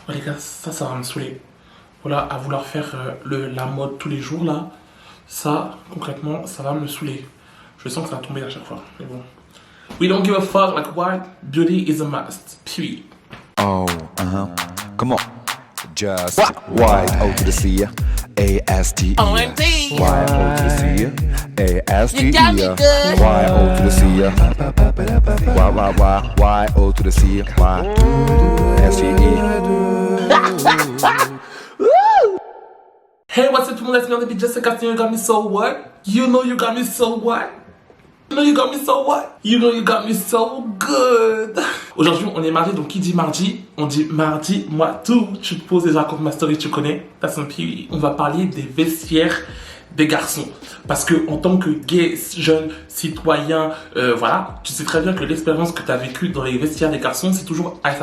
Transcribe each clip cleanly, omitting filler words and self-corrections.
Oh les gars, ça va me saouler. Voilà, à vouloir faire la mode tous les jours là, ça, concrètement, ça va me saouler. Je sens que ça va tomber à chaque fois, mais bon. We don't give a fuck, like what? Beauty is a must, period. Oh, come on. Just Y-O to the C, A-S-T-E. OMG. Y-O to the C, A-S-T-E. You got me good. Y-O to the C, Y-O to the C, Y-S-T-E. Hey, what's up tout le monde, it's me on the beat, Jessica, you got me so what? You know you got me so what? You know you got me so what? You know you got me so good. Aujourd'hui, on est mardi, donc qui dit mardi? On dit mardi, moi tout. Tu te poses déjà comme ma story, tu connais. That's un pied. On va parler des vestiaires des garçons. Parce que en tant que gay, jeune, citoyen, voilà, tu sais très bien que l'expérience que tu as vécue dans les vestiaires des garçons, ça a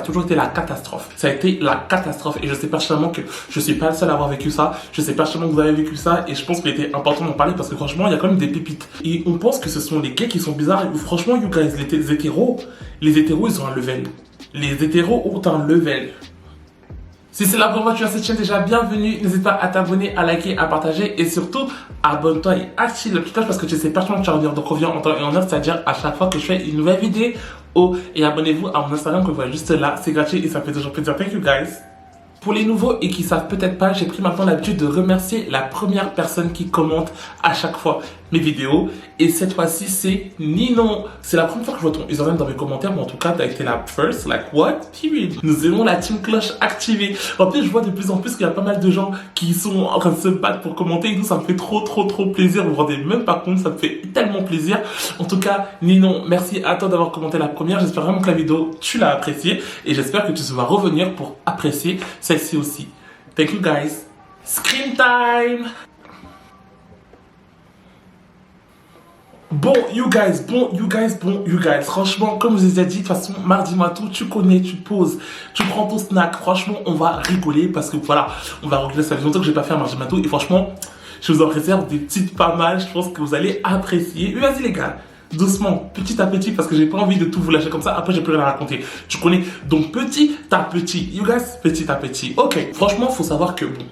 toujours été la catastrophe. Ça a été la catastrophe. Et je sais personnellement que je suis pas le seul à avoir vécu ça. Je sais personnellement que vous avez vécu ça. Et je pense qu'il était important d'en parler parce que franchement, il y a quand même des pépites. Et on pense que ce sont les gays qui sont bizarres. Et franchement, you guys, les hétéros, ils ont un level. Les hétéros ont un level. Si c'est la première fois que tu as cette chaîne, déjà bienvenue. N'hésite pas à t'abonner, à liker, à partager et surtout abonne-toi et active le petit cloche parce que tu sais personnellement que tu vas revenir. Donc reviens en temps et en heure, c'est-à-dire à chaque fois que je fais une nouvelle vidéo. Et abonnez-vous à mon Instagram que vous voyez juste là. C'est gratuit et ça fait toujours plaisir. Thank you guys. Pour les nouveaux et qui savent peut-être pas, j'ai pris maintenant l'habitude de remercier la première personne qui commente à chaque fois mes vidéos. Et cette fois-ci, c'est Ninon. C'est la première fois que je vois ton username dans mes commentaires, mais en tout cas, t'as été la first, like what? Period. Nous aimons la team cloche activée. En plus, je vois de plus en plus qu'il y a pas mal de gens qui sont en train de se battre pour commenter et tout. Ça me fait trop plaisir. Vous vous rendez même pas compte, ça me fait tellement plaisir. En tout cas, Ninon, merci à toi d'avoir commenté la première. J'espère vraiment que la vidéo, tu l'as appréciée. Et j'espère que tu vas revenir pour apprécier celle-ci aussi. Thank you guys. Screen time! Bon, you guys. Franchement, comme je vous ai dit, de toute façon, mardi matin, tu connais, tu poses, tu prends ton snack. Franchement, on va rigoler parce que voilà, on va rigoler. Ça fait longtemps que j'ai pas fait un mardi matin et franchement, je vous en réserve des petites pas mal. Je pense que vous allez apprécier. Mais vas-y les gars, doucement, petit à petit, parce que j'ai pas envie de tout vous lâcher comme ça. Après, j'ai plus rien à raconter. Tu connais. Donc petit à petit, you guys, petit à petit. Ok. Franchement, faut savoir que bon.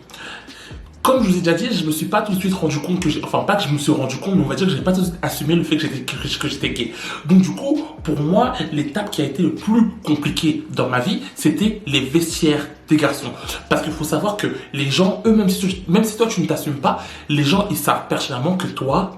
Comme je vous ai déjà dit, je me suis pas tout de suite rendu compte que enfin pas que je me suis rendu compte, mais on va dire que j'ai pas tout de suite assumé le fait que j'étais gay. Donc du coup, pour moi, l'étape qui a été le plus compliquée dans ma vie, c'était les vestiaires des garçons. Parce qu'il faut savoir que les gens, eux, même si toi tu ne t'assumes pas, les gens ils savent pertinemment que toi,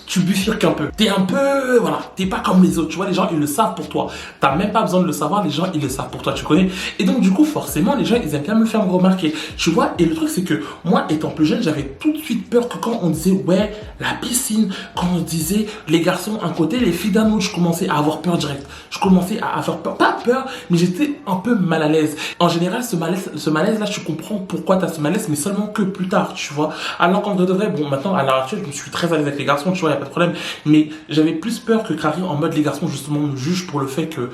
tu bifurques un peu. T'es un peu, voilà, t'es pas comme les autres, tu vois, les gens, ils le savent pour toi. T'as même pas besoin de le savoir, les gens, ils le savent pour toi, tu connais. Et donc, du coup, forcément, les gens, ils aiment bien me faire remarquer, tu vois. Et le truc, c'est que moi, étant plus jeune, j'avais tout de suite peur que quand on disait, ouais, la piscine, quand on disait les garçons d'un côté, les filles d'un autre, je commençais à avoir peur direct. Je commençais à avoir peur, pas peur, mais j'étais un peu mal à l'aise. En général, ce malaise-là, je comprends pourquoi t'as ce malaise, mais seulement que plus tard, tu vois. Alors qu'en vrai de vrai, bon, maintenant, à l'heure actuelle, je me suis très à l'aise avec les garçons, tu vois, pas de problème, mais j'avais plus peur que Carrie en mode les garçons justement me jugent pour le fait que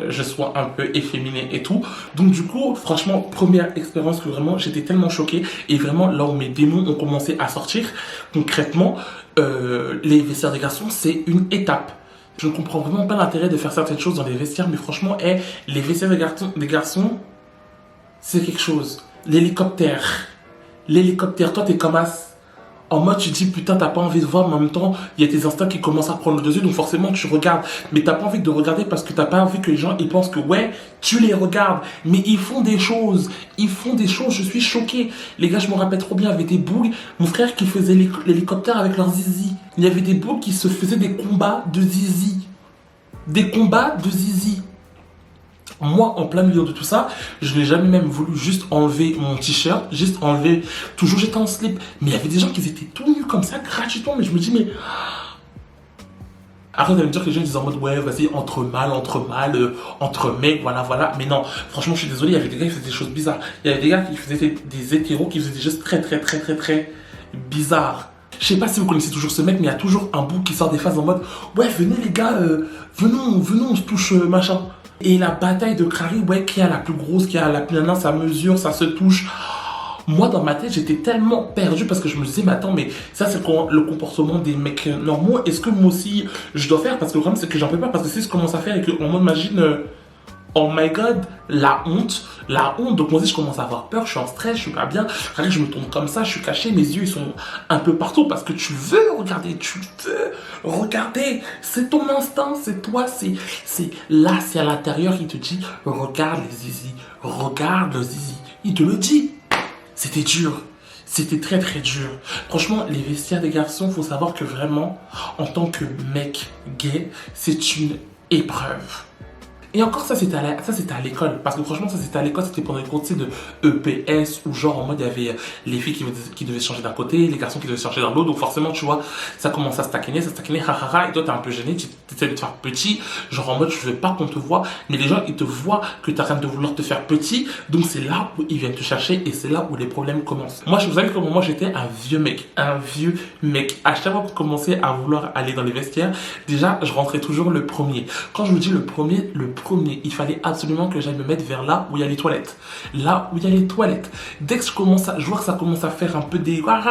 je sois un peu efféminé et tout. Donc du coup, franchement, première expérience que vraiment j'étais tellement choqué et vraiment là où mes démons ont commencé à sortir concrètement, les vestiaires des garçons, c'est une étape. Je ne comprends vraiment pas l'intérêt de faire certaines choses dans les vestiaires, mais franchement, les vestiaires des garçons, c'est quelque chose. L'hélicoptère, toi t'es comme as. En mode, tu te dis, putain, t'as pas envie de voir, mais en même temps, il y a tes instincts qui commencent à prendre le dessus, donc forcément, tu regardes. Mais t'as pas envie de regarder parce que t'as pas envie que les gens, ils pensent que, ouais, tu les regardes. Mais ils font des choses. Je suis choqué. Les gars, je me rappelle trop bien, il y avait des boules. Mon frère qui faisait l'hélicoptère avec leur zizi. Il y avait des boules qui se faisaient des combats de zizi. Moi, en plein milieu de tout ça, je n'ai jamais même voulu juste enlever mon t-shirt, toujours j'étais en slip. Mais il y avait des gens qui étaient tout nus comme ça, gratuitement, mais je me dis, mais... Après, vous allez me dire que les gens disent en mode, ouais, vas-y, entre mecs, voilà. Mais non, franchement, je suis désolé, il y avait des gars qui faisaient des choses bizarres. Il y avait des gars qui faisaient des hétéros qui faisaient des choses très bizarres. Je sais pas si vous connaissez toujours ce mec, mais il y a toujours un bout qui sort des phases en mode, ouais, venez les gars, venons, on se touche, machin. Et la bataille de Crary, ouais, qui a la plus grosse, qui a la plus nana, ça mesure, ça se touche. Moi, dans ma tête, j'étais tellement perdu parce que je me disais, mais attends, mais ça, c'est le comportement des mecs normaux. Est-ce que moi aussi, je dois faire? Parce que le problème, c'est que j'en peux pas. Parce que si je commence à faire et qu'on m'imagine Oh my god, la honte. Donc moi aussi je commence à avoir peur, je suis en stress, je suis pas bien. Regardez, je me tourne comme ça, je suis caché, mes yeux ils sont un peu partout parce que tu veux regarder, c'est ton instinct, c'est toi, c'est là, c'est à l'intérieur, il te dit, regarde les zizi, regarde le zizi. Il te le dit. C'était dur. C'était très très dur. Franchement, les vestiaires des garçons, faut savoir que vraiment, en tant que mec gay, c'est une épreuve. Et encore, ça c'était à l'école. Parce que franchement, ça c'était à l'école, c'était pendant les cours de EPS, où genre en mode il y avait les filles qui devaient se changer d'un côté, les garçons qui devaient se changer dans l'autre. Donc forcément, tu vois, ça commence à se taquiner, ha. Et toi, t'es un peu gêné, tu essaies de te faire petit. Genre en mode, je veux pas qu'on te voit. Mais les gens, ils te voient que t'es en train de vouloir te faire petit. Donc c'est là où ils viennent te chercher et c'est là où les problèmes commencent. Moi, je vous savez comment moi j'étais un vieux mec. À chaque fois qu'on commençait à vouloir aller dans les vestiaires, déjà, je rentrais toujours le premier. Quand je vous dis le premier, il fallait absolument que j'aille me mettre vers là où il y a les toilettes. Là où il y a les toilettes. Dès que je vois que ça commence à faire un peu des toilettes,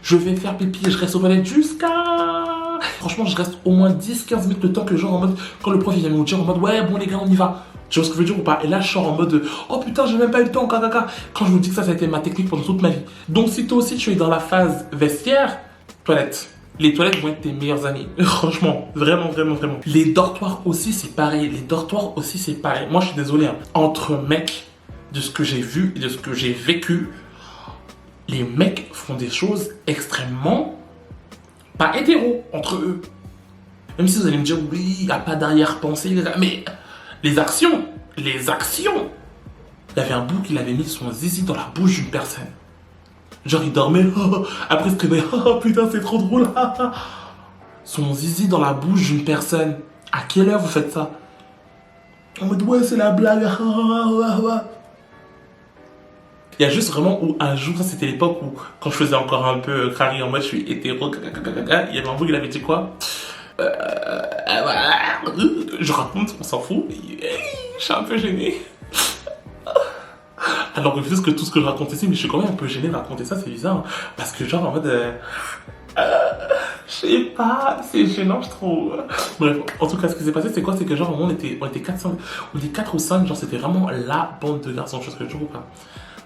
je vais faire pipi, je reste aux toilettes jusqu'à... Franchement, je reste au moins 10-15 minutes le temps que genre en mode, quand le prof il vient me dire en mode, ouais, bon les gars, on y va. Tu vois ce que je veux dire ou pas? Et là, je sors en mode, oh putain, j'ai même pas eu le temps, Quand je vous dis que ça a été ma technique pendant toute ma vie. Donc si toi aussi tu es dans la phase vestiaire, toilettes. Les toilettes vont être tes meilleurs amis. Franchement, vraiment. Les dortoirs aussi, c'est pareil. Moi, je suis désolé. Hein. Entre mecs, de ce que j'ai vu et de ce que j'ai vécu, les mecs font des choses extrêmement pas hétéro entre eux. Même si vous allez me dire, oui, il n'y a pas d'arrière-pensée. Mais les actions. Il y avait un bouc, il avait mis son zizi dans la bouche d'une personne. Genre il dormait, après il se réveille, putain c'est trop drôle. Son zizi dans la bouche d'une personne. À quelle heure vous faites ça? En mode ouais c'est la blague. Il y a juste vraiment où un jour, ça c'était l'époque où quand je faisais encore un peu crari en mode je suis hétéro, il y avait un bouc, il avait dit quoi? Je raconte, on s'en fout. Je suis un peu gêné. Alors que tout ce que je raconte ici, mais je suis quand même un peu gêné de raconter ça, c'est bizarre. Parce que genre en mode... je sais pas, c'est gênant je trouve. Bref, en tout cas ce qui s'est passé c'est quoi? C'est que genre on était 4 ou 5, genre c'était vraiment la bande de garçons, chose que je trouve pas.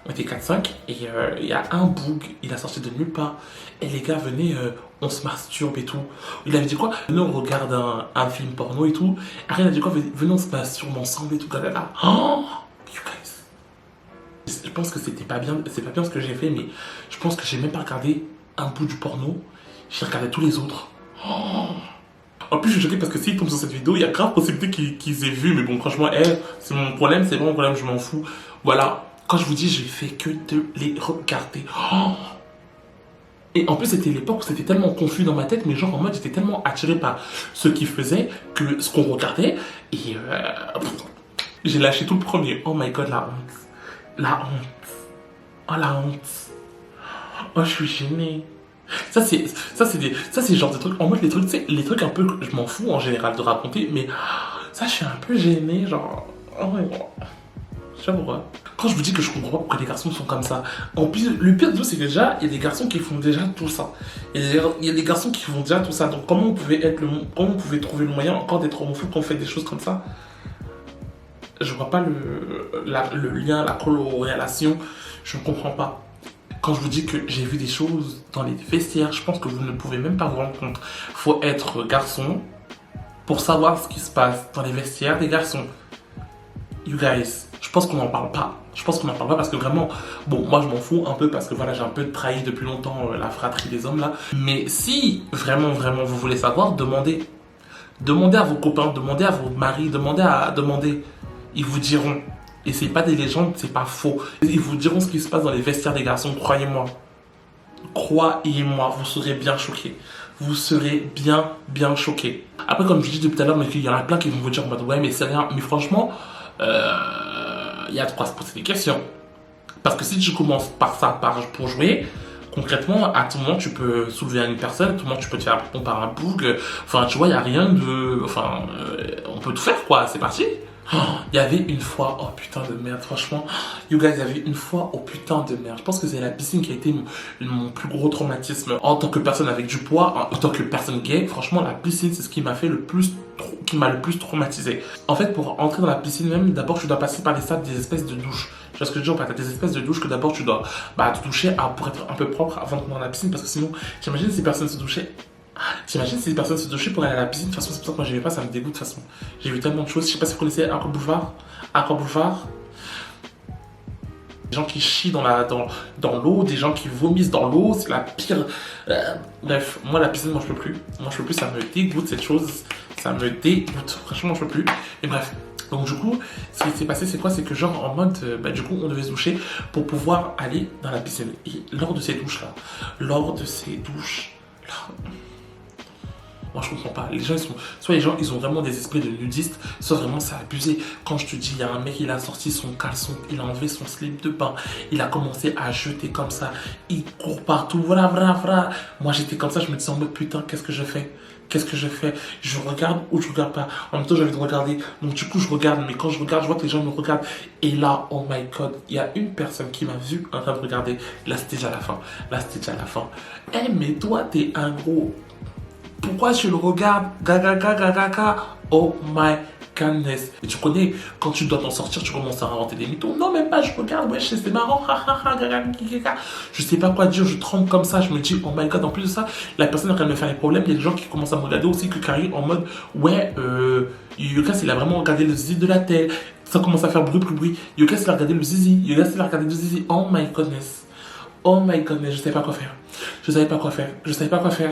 On était 4-5 et il y a un boug, il a sorti de nulle part. Et les gars venez, on se masturbe et tout. Il avait dit quoi? Venez on regarde un film porno et tout. Après il a dit quoi? Venez on se masturbe ensemble et tout. Oh, you guys. Je pense que c'est pas bien ce que j'ai fait, mais je pense que j'ai même pas regardé un bout du porno. J'ai regardé tous les autres. Oh. En plus, je suis choqué parce que s'ils tombent sur cette vidéo, il y a grave possibilité qu'ils aient vu. Mais bon, franchement, c'est mon problème, c'est mon problème, je m'en fous. Voilà. Quand je vous dis, j'ai fait que de les regarder. Oh. Et en plus, c'était l'époque où c'était tellement confus dans ma tête, mais genre en mode, j'étais tellement attiré par ce qu'ils faisaient que ce qu'on regardait. Et j'ai lâché tout le premier. Oh my god, la honte. Oh la honte. Oh, je suis gêné. Ça c'est le genre de trucs. En mode, les trucs un peu, je m'en fous en général de raconter, mais ça, je suis un peu gêné, genre. Oh my god. Je sais pas pourquoi. Quand je vous dis que je comprends pas pourquoi les garçons sont comme ça. En plus, le pire de tout, c'est que déjà, il y a des garçons qui font déjà tout ça. Il y a des garçons qui font déjà tout ça. Donc, comment vous pouvez trouver le moyen encore d'être homophobe quand on fait des choses comme ça? Je vois pas le lien, la corrélation. Je ne comprends pas. Quand je vous dis que j'ai vu des choses dans les vestiaires, je pense que vous ne pouvez même pas vous rendre compte. Faut être garçon pour savoir ce qui se passe dans les vestiaires des garçons. You guys, je pense qu'on n'en parle pas. Parce que vraiment, bon, moi je m'en fous un peu parce que voilà, j'ai un peu trahi depuis longtemps la fratrie des hommes là. Mais si vraiment vous voulez savoir, demandez. Demandez à vos copains, demandez à vos maris, demandez. Ils vous diront. Et c'est pas des légendes, c'est pas faux. Ils vous diront ce qui se passe dans les vestiaires des garçons, croyez-moi. Croyez-moi, vous serez bien choqués. Vous serez bien choqués. Après, comme je dis depuis tout à l'heure, il y en a plein qui vont vous dire, ouais, mais c'est rien. Mais franchement, il y a de quoi se poser des questions. Parce que si tu commences par ça, pour jouer, concrètement, à tout moment, tu peux soulever à une personne, à tout moment, tu peux te faire prendre par un boug. Enfin, tu vois, il n'y a rien de... Enfin, on peut tout faire, quoi. C'est parti. Il y avait une fois, oh putain de merde, franchement, you guys, il y avait une fois, oh putain de merde. Je pense que c'est la piscine qui a été mon plus gros traumatisme en tant que personne avec du poids, en tant que personne gay. Franchement, la piscine, c'est ce qui m'a fait le plus, qui m'a le plus traumatisé. En fait, pour entrer dans la piscine même, d'abord, tu dois passer par les stades des espèces de douches. Tu vois ce que je veux dire? T'as des espèces de douches que d'abord, tu dois te doucher pour être un peu propre avant de prendre la piscine, parce que sinon, j'imagine ces personnes se douchaient. J'imagine si les personnes se douchaient pour aller à la piscine. De toute façon, c'est pour ça que moi j'y vais pas, ça me dégoûte de toute façon. J'ai vu tellement de choses. Je sais pas si vous connaissez Aqua Boulevard. Aqua Boulevard. Des gens qui chient dans l'eau, des gens qui vomissent dans l'eau, c'est la pire. Bref, moi la piscine, moi je peux plus. Moi je peux plus, ça me dégoûte cette chose. Ça me dégoûte. Franchement, je peux plus. Et bref. Donc du coup, ce qui s'est passé, c'est quoi? C'est que genre en mode, du coup, on devait se doucher pour pouvoir aller dans la piscine. Et lors de ces douches-là, moi je comprends pas, les gens ils sont, soit les gens ils ont vraiment des esprits de nudistes, soit vraiment c'est abusé. Quand je te dis, il y a un mec, il a sorti son caleçon, il a enlevé son slip de bain, il a commencé à jeter comme ça, il court partout, voilà. Moi j'étais comme ça, je me disais en mode putain, qu'est-ce que je fais? Qu'est-ce que je fais? Je regarde ou je regarde pas? En même temps, j'ai envie de regarder. Donc, du coup, je regarde. Mais quand je regarde, je vois que les gens me regardent. Et là, oh my god, il y a une personne qui m'a vu en train de regarder. Là, c'était déjà la fin. Eh, mais toi, t'es un gros. Pourquoi tu le regardes? Gaga. Oh my goodness. Et tu connais, quand tu dois t'en sortir, tu commences à inventer des mythos. Non, même pas, je regarde, wesh, c'est marrant. Gaga. Je sais pas quoi dire, je tremble comme ça. Je me dis, oh my god, en plus de ça, la personne est en train de me faire des problèmes. Il y a des gens qui commencent à me regarder aussi, que Carrie en mode, ouais, Yokas, il a vraiment regardé le zizi de la tête. Ça commence à faire bruit. Yokas, il a regardé le zizi. Oh my goodness. Je savais pas quoi faire.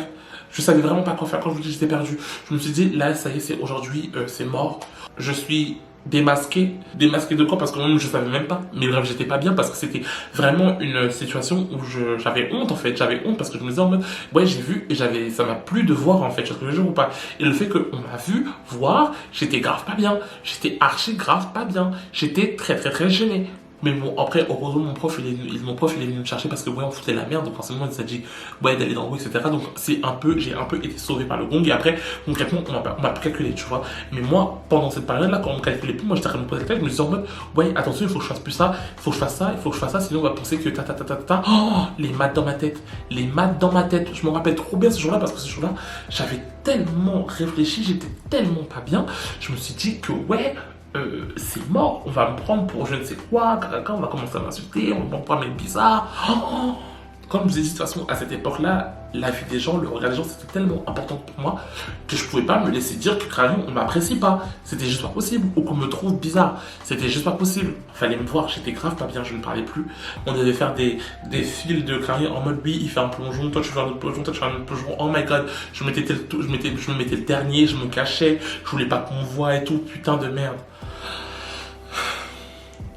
Je savais vraiment pas quoi faire. Quand je vous dis j'étais perdu, je me suis dit là ça y est, c'est aujourd'hui, c'est mort. Je suis démasqué de quoi? Parce que moi je savais même pas. Mais bref, j'étais pas bien parce que c'était vraiment une situation où j'avais honte en fait. J'avais honte parce que je me disais en mode ouais, j'ai vu et ça m'a plu de voir en fait. Je sais ce que je veux dire ou pas? Et le fait qu'on m'a vu voir, j'étais grave pas bien. J'étais archi grave pas bien. J'étais très gêné. Mais bon, après, heureusement, mon prof, il est venu me chercher parce que, ouais, on foutait la merde. Donc, forcément, il s'est dit, ouais, d'aller dans l'eau, etc. Donc, j'ai un peu été sauvé par le gong. Et après, concrètement, on m'a plus calculé, tu vois. Mais moi, pendant cette période-là, quand on me calculait plus, moi, j'étais en train de me poser la tête. Je me disais en mode, ouais, attention, il faut que je fasse plus ça. Il faut que je fasse ça. Sinon, on va penser que Oh, les maths dans ma tête. Je me rappelle trop bien ce jour-là parce que ce jour-là, j'avais tellement réfléchi, j'étais tellement pas bien. Je me suis dit que, ouais, c'est mort, on va me prendre pour je ne sais quoi, on va commencer à m'insulter, on va me prendre mes bizarres. Comme je vous ai dit, de toute façon, à cette époque-là, la vie des gens, le regard des gens, c'était tellement important pour moi que je pouvais pas me laisser dire que Cranion, on m'apprécie pas. C'était juste pas possible. Ou qu'on me trouve bizarre. C'était juste pas possible. Fallait me voir, j'étais grave pas bien, je ne parlais plus. On devait faire des fils de Cranion en mode oui, il fait un plongeon, toi tu fais un autre plongeon, toi tu fais un autre plongeon. Oh my god, je me mettais le dernier, je me cachais, je voulais pas qu'on me voie et tout, putain de merde.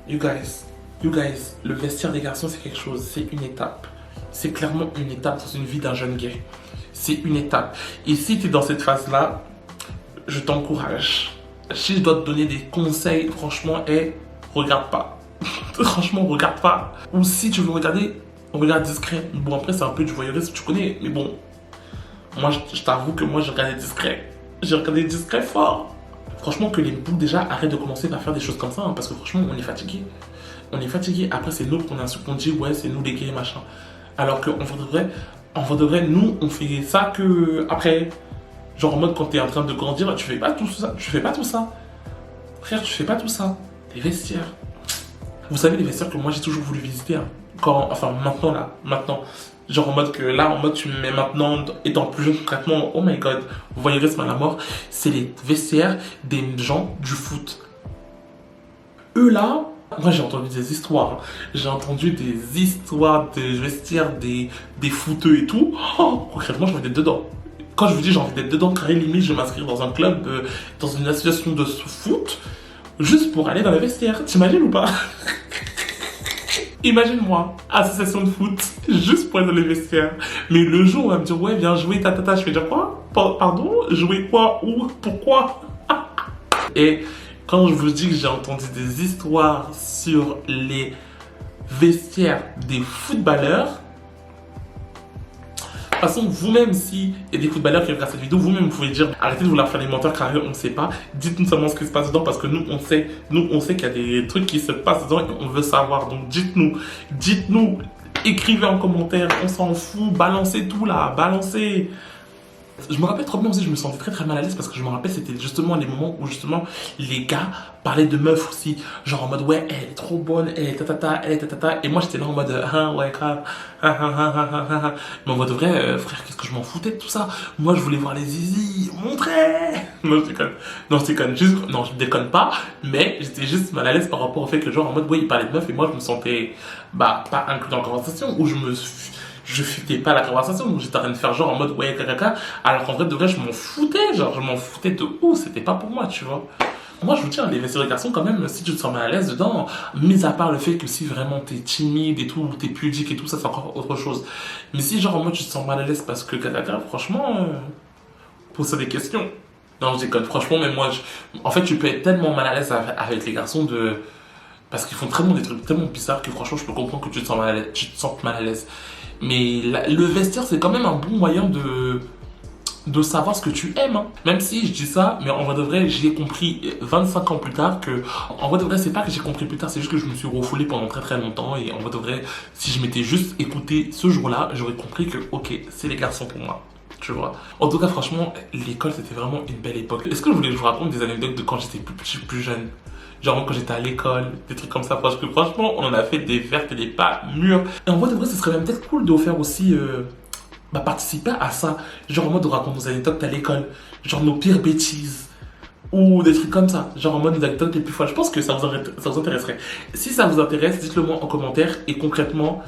You guys, le vestiaire des garçons, c'est quelque chose, c'est une étape. C'est clairement une étape dans une vie d'un jeune gay. C'est une étape. Et si tu es dans cette phase-là, je t'encourage. Si je dois te donner des conseils, franchement, regarde pas. Franchement, regarde pas. Ou si tu veux regarder, regarde discret. Bon, après, c'est un peu du voyeurisme, tu connais. Mais bon, moi, je t'avoue que moi, j'ai regardé discret. J'ai regardé discret fort. Franchement, que les boucs déjà arrêtent de commencer à faire des choses comme ça, hein, parce que franchement, on est fatigué. Après, c'est nous qu'on dit, ouais, c'est nous les gays, machin. Alors qu'en vrai, nous, on fait ça que après. Genre en mode, quand t'es en train de grandir, tu fais pas tout ça. Frère, tu fais pas tout ça. Les vestiaires. Vous savez, les vestiaires que moi, j'ai toujours voulu visiter, hein. Maintenant. Genre en mode que là, tu me mets maintenant, étant plus jeune concrètement, oh my god, voyeurisme à la mort, c'est les vestiaires des gens du foot. Eux là, moi j'ai entendu des histoires. J'ai entendu des histoires des vestiaires des footeux et tout. Oh, concrètement, j'ai envie d'être dedans. Quand je vous dis j'ai envie d'être dedans, carré limite, je vais m'inscrire dans un club, dans une association de foot, juste pour aller dans les vestiaires. T'imagines ou pas? Imagine-moi, association de foot, juste pour aller dans les vestiaires. Mais le jour où on va me dire, ouais, viens jouer, je vais dire quoi? Pardon? Jouer quoi? Où? Pourquoi? Et quand je vous dis que j'ai entendu des histoires sur les vestiaires des footballeurs, façon, vous-même, si il y a des footballeurs qui regardent cette vidéo, vous-même, vous pouvez dire, arrêtez de vouloir faire les menteurs car on ne sait pas. Dites-nous seulement ce qui se passe dedans parce que nous, on sait qu'il y a des trucs qui se passent dedans et on veut savoir. Donc, dites-nous, écrivez en commentaire, on s'en fout, balancez tout là, balancez. Je me rappelle trop bien aussi, je me sentais très très mal à l'aise parce que je me rappelle c'était justement les moments où justement les gars parlaient de meufs aussi, genre en mode ouais elle est trop bonne, elle est tatata, elle est tatata, et moi j'étais là en mode ah ouais grave, mais en mode vrai frère qu'est-ce que je m'en foutais de tout ça, moi je voulais voir les zizi, montrer. Non je déconne, juste, non je déconne pas, mais j'étais juste mal à l'aise par rapport au fait que genre en mode ouais il parlait de meufs et moi je me sentais bah pas inclus dans la conversation où je fitais pas la conversation, donc j'étais en train de faire genre en mode ouais caca, alors qu'en vrai de vrai je m'en foutais, genre je m'en foutais de ouf, c'était pas pour moi tu vois. Moi je vous tiens, les vestiaires de garçons quand même, si tu te sens mal à l'aise dedans, mis à part le fait que si vraiment t'es timide et tout, ou t'es pudique et tout, ça c'est encore autre chose. Mais si genre en mode tu te sens mal à l'aise parce que caca, franchement, pose-toi des questions. Non je déconne, franchement même moi, en fait tu peux être tellement mal à l'aise avec les garçons de... Parce qu'ils font tellement des trucs tellement bizarres que franchement je peux comprendre que tu te sens mal à l'aise, tu te sens mal à l'aise. Mais le vestiaire, c'est quand même un bon moyen de savoir ce que tu aimes. Hein. Même si je dis ça, mais en vrai de vrai, j'ai compris 25 ans plus tard que... En vrai de vrai, c'est pas que j'ai compris plus tard, c'est juste que je me suis refoulé pendant très très longtemps. Et en vrai de vrai, si je m'étais juste écouté ce jour-là, j'aurais compris que, ok, c'est les garçons pour moi. Tu vois. En tout cas, franchement, l'école, c'était vraiment une belle époque. Est-ce que je voulais que je vous raconte des anecdotes de quand j'étais plus jeune? Genre quand j'étais à l'école, des trucs comme ça, parce que franchement, on en a fait des vertes et des pas mûres. Et en vrai, de vrai, ce serait même peut-être cool de vous faire aussi participer à ça. Genre en mode de raconter nos anecdotes à l'école, genre nos pires bêtises, ou des trucs comme ça. Genre en mode des anecdotes les plus folles. Je pense que ça vous intéresserait. Si ça vous intéresse, dites-le moi en commentaire. Et concrètement,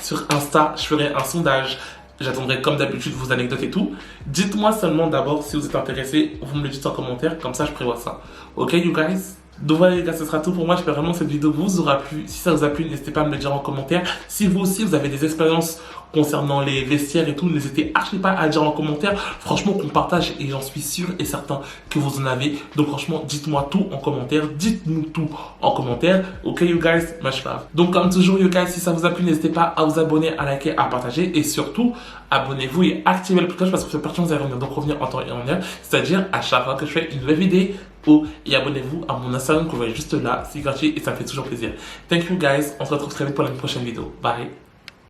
sur Insta, je ferai un sondage. J'attendrai comme d'habitude vos anecdotes et tout. Dites-moi seulement d'abord si vous êtes intéressé. Vous me le dites en commentaire, comme ça je prévois ça. Ok, you guys? Donc voilà les gars, ce sera tout pour moi. J'espère vraiment que cette vidéo vous aura plu. Si ça vous a plu, n'hésitez pas à me le dire en commentaire. Si vous aussi vous avez des expériences concernant les vestiaires et tout, n'hésitez archi pas à dire en commentaire. Franchement qu'on partage et j'en suis sûr et certain que vous en avez. Donc franchement, dites-moi tout en commentaire. Dites-nous tout en commentaire. Ok you guys, much love. Donc comme toujours you guys, si ça vous a plu, n'hésitez pas à vous abonner, à liker, à partager et surtout abonnez-vous et activez la cloche parce que c'est pertinent, vous allez donc revenir en temps et en heure. C'est-à-dire à chaque fois que je fais une nouvelle vidéo. Et abonnez-vous à mon Instagram que vous voyez juste là, c'est gratuit et ça me fait toujours plaisir. Thank you guys, on se retrouve très vite pour la prochaine vidéo. Bye.